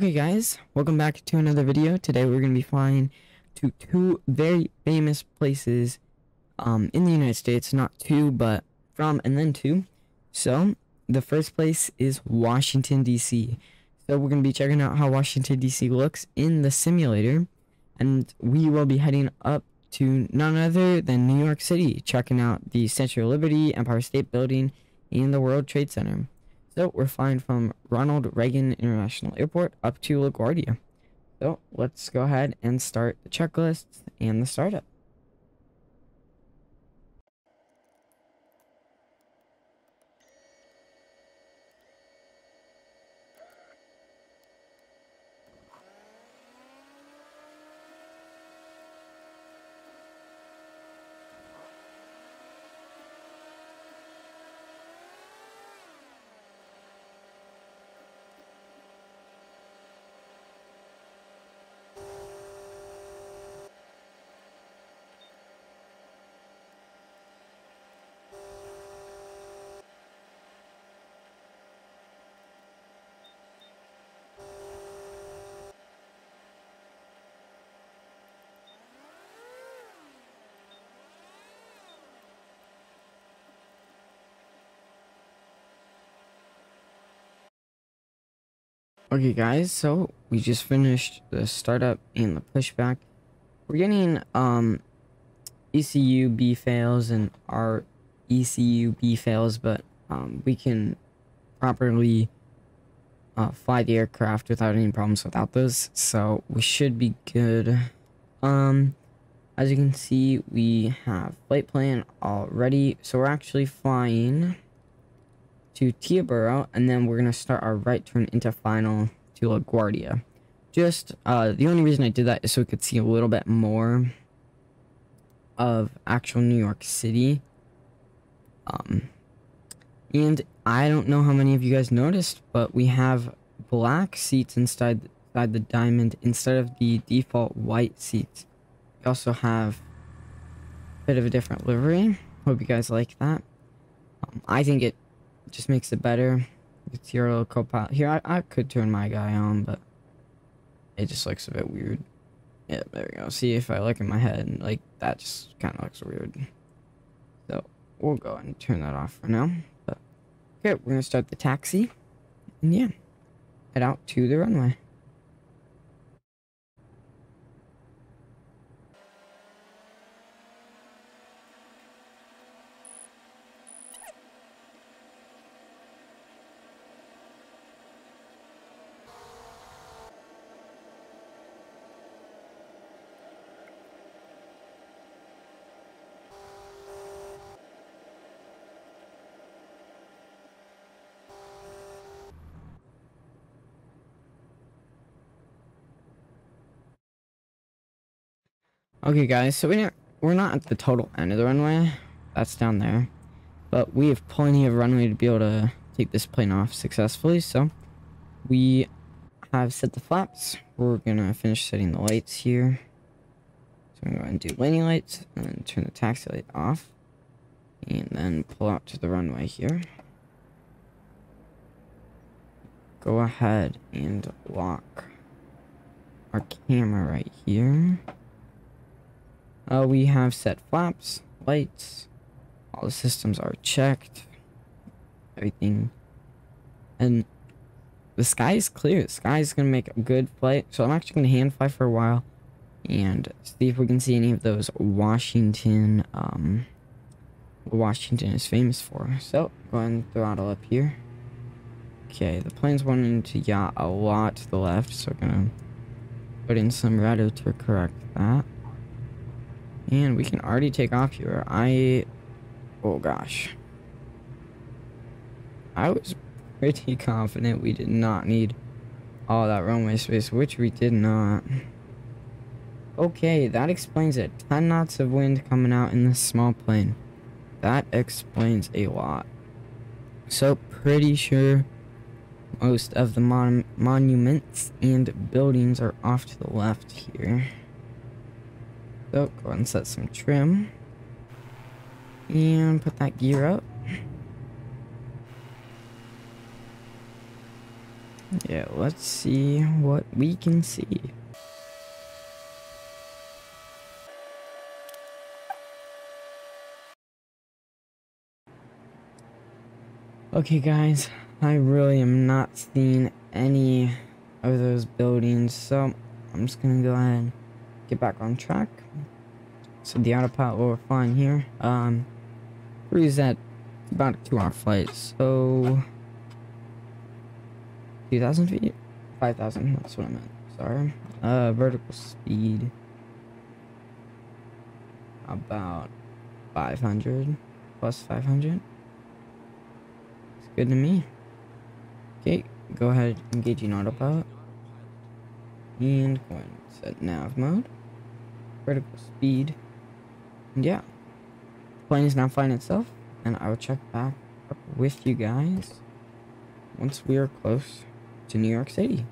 Okay guys, welcome back to another video. Today we're going to be flying to two very famous places in the United States. Not two, but from and then to. So, the first place is Washington, D.C. So we're going to be checking out how Washington, D.C. looks in the simulator. And we will be heading up to none other than New York City, checking out the Statue of Liberty, Empire State Building, and the World Trade Center. So we're flying from Ronald Reagan International Airport up to LaGuardia. So let's go ahead and start the checklist and the startup. Okay guys, so we just finished the startup and the pushback. We're getting ECU B fails and our ECU B fails, but we can properly fly the aircraft without any problems without those, so we should be good. As you can see, we have flight plan already, so we're actually flying to Teterboro, and then we're gonna start our right turn into final to LaGuardia. Just the only reason I did that is so we could see a little bit more of actual New York City. And I don't know how many of you guys noticed, but we have black seats inside the Diamond instead of the default white seats. We also have a bit of a different livery. Hope you guys like that. I think it just makes it better. It's your little co-pilot. Here, I could turn my guy on, but it just looks a bit weird. Yeah, there we go. See, if I look in my head, like, that just kind of looks weird. So, we'll go ahead and turn that off for now. But, okay, we're going to start the taxi. And yeah, head out to the runway. Okay guys, so we're not at the total end of the runway. That's down there. But we have plenty of runway to be able to take this plane off successfully. So we have set the flaps. We're gonna finish setting the lights here. So I'm going to do landing lights and then turn the taxi light off. And then pull out to the runway here. Go ahead and lock our camera right here. We have set flaps, lights, all the systems are checked, everything, and the sky is clear. The sky is going to make a good flight, so I'm actually going to hand fly for a while, and see if we can see any of those Washington, what Washington is famous for. So, go ahead and throttle up here. Okay, the plane's wanting to yaw a lot to the left, so we're going to put in some rudder to correct that. And we can already take off here. Oh gosh. I was pretty confident we did not need all that runway space, which we did not. Okay, that explains it. 10 knots of wind coming out in this small plane. That explains a lot. So, pretty sure most of the monuments and buildings are off to the left here. So, go ahead and set some trim. And put that gear up. Yeah, let's see what we can see. Okay guys, I really am not seeing any of those buildings, so I'm just gonna go ahead and get back on track. So the autopilot will flying here. Cruise at about a 2-hour flight, so 2,000 feet? 5,000, that's what I meant, sorry. Vertical speed about 500 plus 500. Good to me. Okay, go ahead, engaging autopilot. And go ahead and set nav mode. Vertical speed. And yeah. The plane is now flying itself. And I will check back up with you guys once we are close to New York City.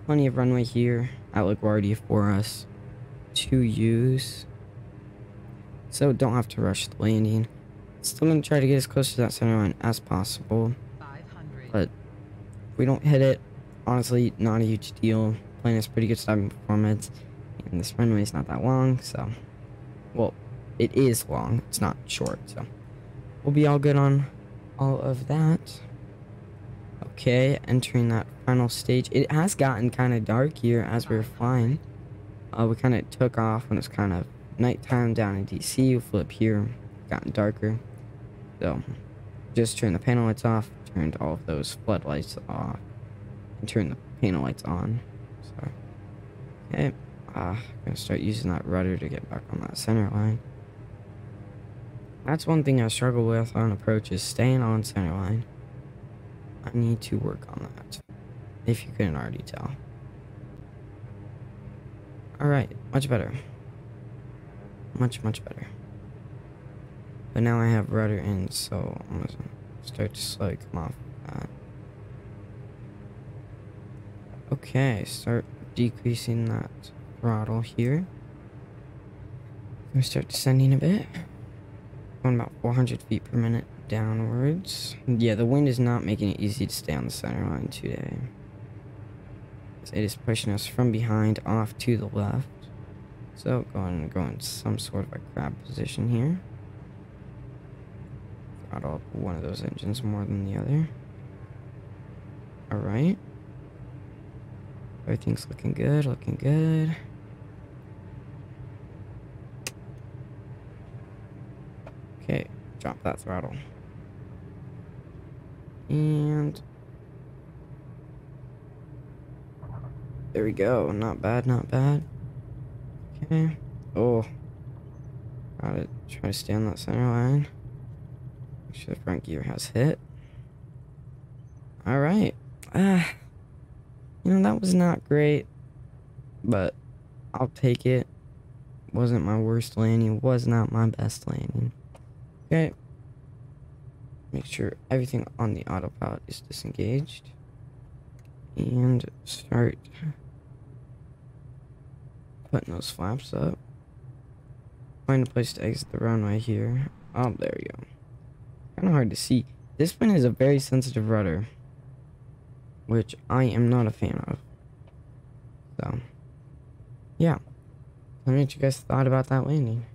Plenty of runway here at LaGuardia for us to use, so don't have to rush the landing. Still gonna try to get as close to that center line as possible, but if we don't hit it, honestly, not a huge deal. Plane has pretty good stopping performance, and this runway is not that long, so, well, it is long, it's not short, so we'll be all good on all of that. Okay, entering that final stage. It has gotten kind of dark here as we were flying. We kind of took off when it's kind of nighttime down in DC. We flew up here, gotten darker. So, just turned the panel lights off, turned all of those floodlights off, and turned the panel lights on. So, okay, I'm gonna start using that rudder to get back on that center line. That's one thing I struggle with on approach is staying on center line. I need to work on that, if you couldn't already tell. Alright, much better. Much better. But now I have rudder in, so I'm gonna start to slowly come off that. Okay, start decreasing that throttle here. I'm gonna start descending a bit. Going about 400 feet per minute downwards. Yeah, the wind is not making it easy to stay on the center line today. It is pushing us from behind off to the left. So go in some sort of a crab position here. Throttle up one of those engines more than the other. Alright. Everything's looking good, looking good. Okay, drop that throttle. And there we go. Not bad, not bad. Okay. Oh. Gotta try to stay on that center line. Make sure the front gear has hit. Alright. You know, that was not great. But I'll take it. Wasn't my worst landing. Was not my best landing. Okay. Make sure everything on the autopilot is disengaged. And start putting those flaps up. Find a place to exit the runway here. Oh, there we go. Kind of hard to see. This one is a very sensitive rudder, which I am not a fan of. So, yeah. Tell me what you guys thought about that landing.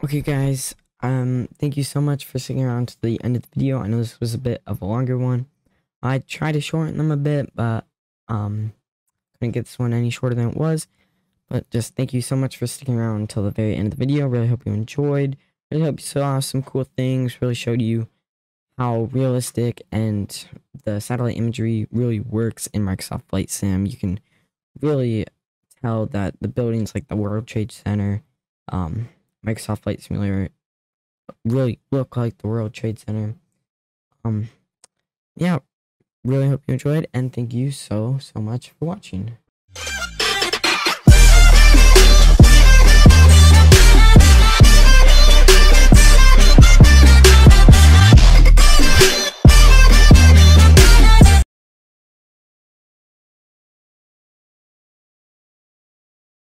Okay guys, thank you so much for sticking around to the end of the video. I know this was a bit of a longer one. I tried to shorten them a bit, but couldn't get this one any shorter than it was. But just thank you so much for sticking around until the very end of the video. Really hope you enjoyed. Really hope you saw some cool things. Really showed you how realistic and the satellite imagery really works in Microsoft Flight Sim. You can really tell that the buildings like the World Trade Center, Microsoft Flight Simulator really look like the World Trade Center. Yeah, really hope you enjoyed, and thank you so much for watching.